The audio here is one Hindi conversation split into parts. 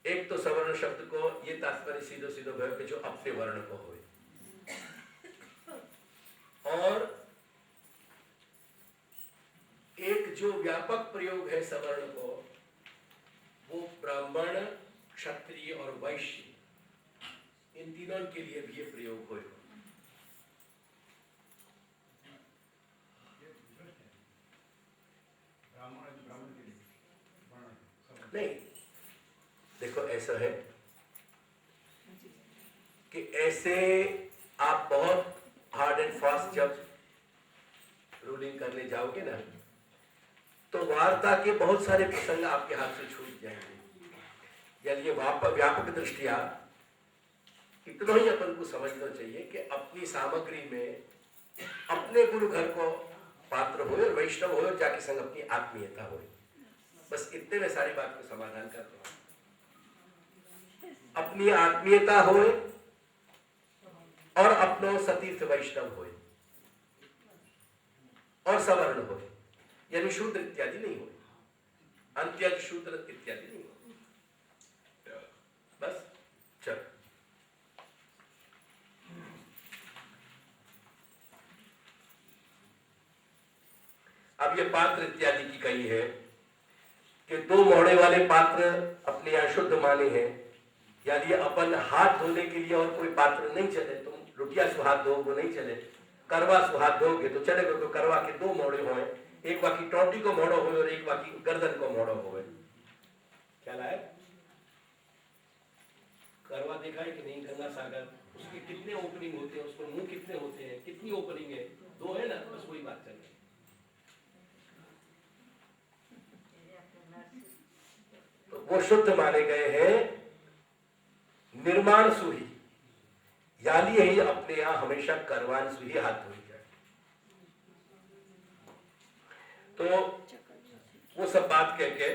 एक तो सवर्ण शब्द को ये तात्पर्य सीधो सीधो भयो कि जो अपने वर्ण को हो, और एक जो व्यापक प्रयोग है सवर्ण को, वो ब्राह्मण, क्षत्रिय और वैश्य, इन तीनों के लिए भी ये प्रयोग हो। नहीं, देखो ऐसा है कि ऐसे आप बहुत हार्ड एंड फास्ट जब रूलिंग करने जाओगे ना, तो वार्ता के बहुत सारे प्रसंग आपके हाथ से छूट जाएंगे। यानी ये व्यापक दृष्टिया इतना ही अपन को समझना चाहिए कि अपनी सामग्री में अपने गुरु घर को पात्र हो और वैष्णव हो और जाके संग अपनी आत्मीयता हो। बस इतने में सारी बात को समाधान कर दो। अपनी आत्मीयता हो और अपनो सतीर्थ वैष्णव हो और सवर्ण हो, यानी शूद्र इत्यादि नहीं हो, अंत्यादि शूद्र इत्यादि नहीं हो। बस चल अब ये पात्र इत्यादि की कही है कि दो मोहड़े वाले पात्र अपने यहाँ शुद्ध माने हैं। यानी अपन हाथ धोने के लिए और कोई पात्र नहीं चले। तुम लुटिया सुहाथ दो वो नहीं चले, करवा सुहाथ दोगे तो चलेगा। तो करवा के दो मोहड़े होए, एक बाकी टोटी को मोड़ो हो और एक बाकी गर्दन को मोड़ो हो। क्या लाए? करवा देखा है कि नहीं? गंगा सागर, उसके कितने ओपनिंग होते हैं, उसमें मुंह कितने होते हैं, कितनी ओपनिंग है? दो है ना, बस वही बात चल रही है। तो वो शुद्ध माने गए हैं निर्माण सुही, यानी यही अपने यहां हमेशा करवान सुही हाथ धोई जाए। तो वो सब बात कह के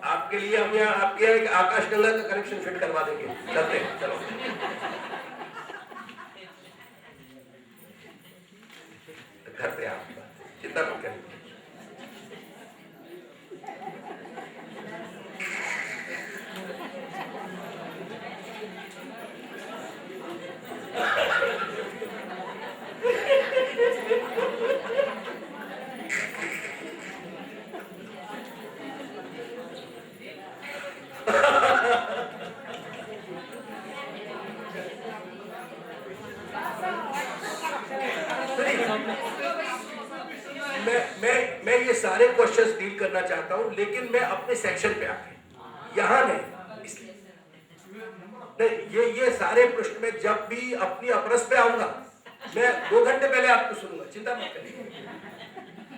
आपके लिए हम यहाँ आपके यहाँ एक आकाश गंगा का कनेक्शन फिट करवा देंगे। करते हैं, चलो करते हैं, आप चिंता मत करिए। मैं ये सारे क्वेश्चंस डील करना चाहता हूं, लेकिन मैं अपने सेक्शन पे आके यहां नहीं, इसलिए नहीं, ये सारे प्रश्न में जब भी अपनी अपरस पे आऊंगा, मैं 2 घंटे पहले आपको सुनूंगा, चिंता मत करिए।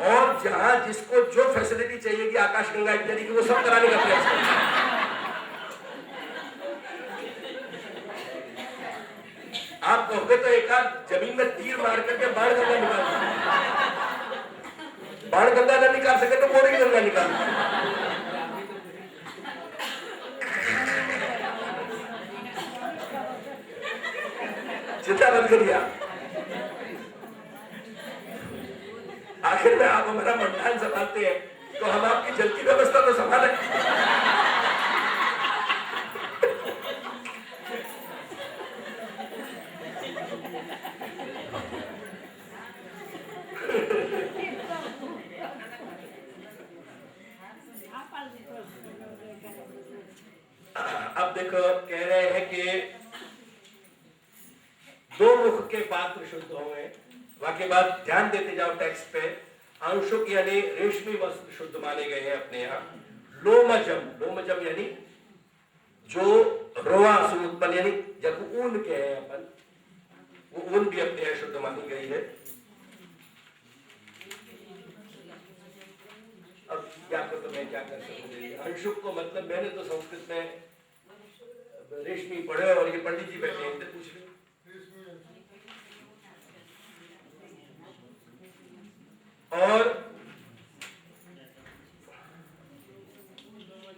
और जहां जिसको जो फैसिलिटी चाहिए कि आकाश गंगा इत्यादि की, वो सब कराने का प्रयास करेंगे। आप कहोगे तो एक आध जमीन में तीर मार करके बाण गंगा निकाल, बाण गंगा न निकाल सके तो बोरिंग गंगा निकाल। चिंता मत करिए। आखिर में आप हमारा मंडान संभालते हैं, तो हम आपकी जल की व्यवस्था तो संभालें। अब देखो, कह रहे हैं कि दो मुख के पात्र शुद्ध होंगे। वाक्य बाद ध्यान देते जाओ टेक्स्ट पे। अंशुक यानी रेशमी वस्त्र शुद्ध माने गए हैं अपने यहाँ। लोमजम, लोमजम यानी जो रोआ से उत्पन्न, यानी जब ऊन के हैं अपन, वो ऊन भी अपने यहाँ शुद्ध मानी गई है। अब क्या तो मैं क्या कर सकूं? अंशुक को मतलब, मैंने तो संस्कृत में रेशमी पढ़े और ये पंडित जी बैठे हैं, पूछ रहे और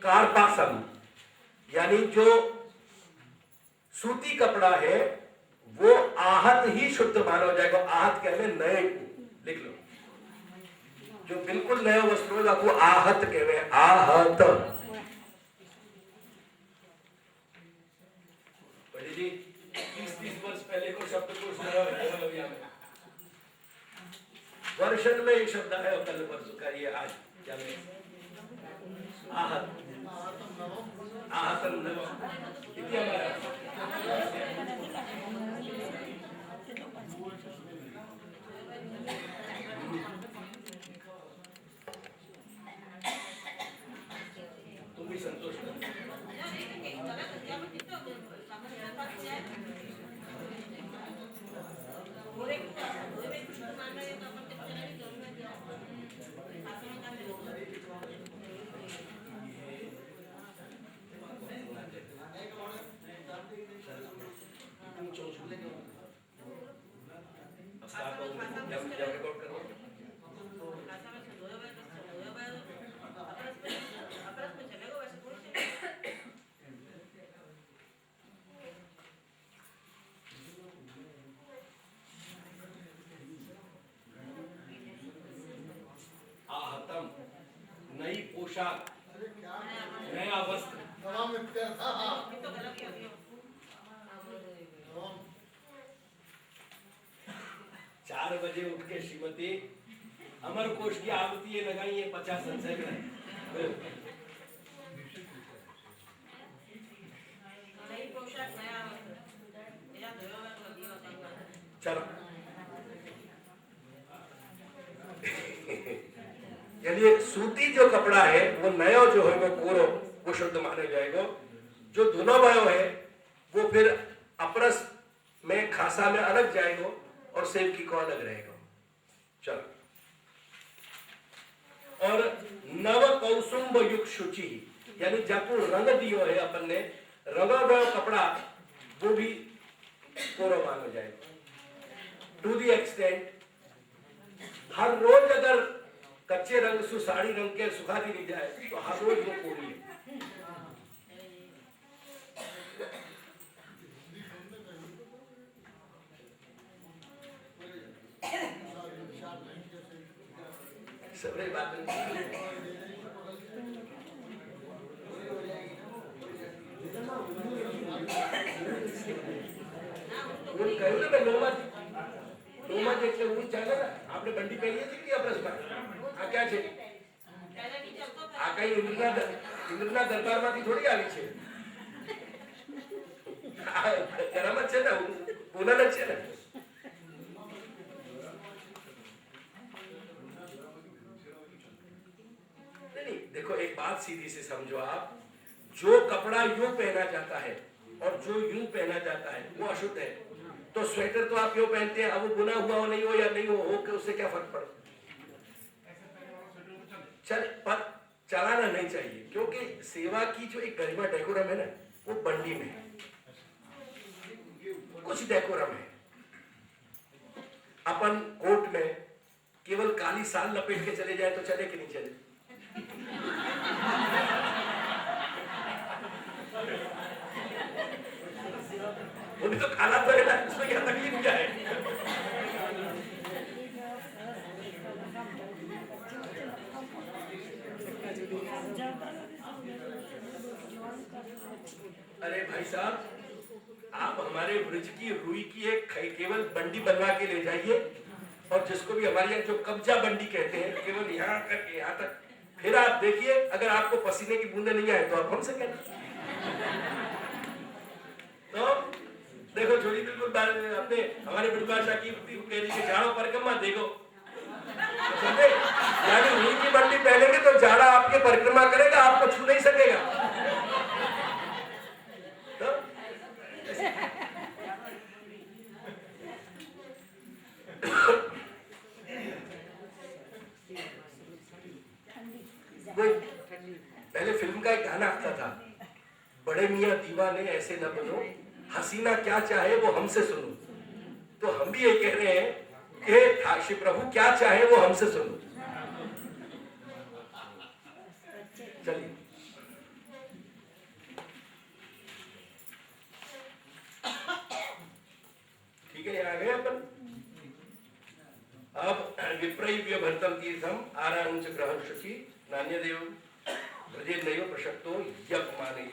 कार्पासम यानी जो सूती कपड़ा है वो आहत ही शुद्ध माना जाएगा। आहत कहवे नए को, लिख लो, जो बिल्कुल नए वस्त्रों को आहत कहवे, आहत। पंडित जी 30-30 वर्ष पहले को शब्द को वर्षन में ये शब्द है और कल वर्ष का ये आज क्या आहत, आहतन तुम भी संतोष कर। नई पोशाक, नया वस्त्र। 4 बजे उठ के श्रीमती अमर कोश की आवृत्ति ये लगाई है 50 संशय में। चलो यानी सूती जो कपड़ा है वो नया जो है वो पूरो वो शुद्ध माने जाएगा। जो दोनों भयो है वो फिर अपरस में खासा में अलग जाएगा और सेब की को अलग रहेगा। चलो, और नव कौसुंब युक्त शुचि यानी जाको रंग दियो है अपन ने, रंगा गया कपड़ा वो भी पूरा माना जाएगा। टू दी एक्सटेंट हर रोज अगर कच्चे रंग से साड़ी रंग के सुखा दी नहीं जाए तो हर रोज वो पूरी है। सबरे बात આપણે બંડી પહેરીએ છીએ કે અપરસમાં આ ક્યાં છે? આ કઈ ઇન્દ્રના દરબારમાંથી થોડી આવી છે, કરામત છે ને, પૂનમ જ છે ને। नहीं, देखो एक बात सीधी से समझो आप, जो कपड़ा यूं पहना जाता है और जो यूं पहना जाता है वो अशुद्ध है। तो स्वेटर तो आप यूं पहनते हैं, अब वो बुना हुआ हो नहीं हो या नहीं हो के उससे क्या फर्क पड़ता? चल पर चलाना नहीं चाहिए, क्योंकि सेवा की जो एक गरिमा डेकोरम है ना वो बंडी में है, कुछ डेकोरम है। अपन कोर्ट में केवल काली साल लपेट के चले जाए तो चले कि नहीं चले? वो भी तो खाना पड़ेगा, उसमें क्या तकलीफ क्या है? अरे भाई साहब, आप हमारे ब्रिज की रुई की एक केवल बंडी बनवा के ले जाइए, और जिसको भी हमारे यहाँ जो कब्जा बंडी कहते हैं, केवल यहाँ करके यहाँ तक, फिर आप देखिए अगर आपको पसीने की बूंदे नहीं आए तो आप हमसे कहना। तो देखो छोड़ी बिल्कुल अपने हमारे बिरबाशा की कह रही है झाड़ो परिक्रमा देखो, यानी रुई की बंडी पहनेंगे तो झाड़ा आपके परिक्रमा करेगा, आपको छू नहीं सकेगा। तो पहले फिल्म का एक गाना आता था, बड़े मियां दीवाने ऐसे न बनो, हसीना क्या चाहे वो हमसे सुनो। तो हम भी ये कह रहे हैं कि श्री प्रभु क्या चाहे वो हमसे सुनो। चलिए ठीक है, यहाँ आ गए अपन। अब विप्रैव्य भरतम तीर्थम आरांच ग्रहण शुचि नान्य देव ब्रजेर नैव प्रशक्तो यप माने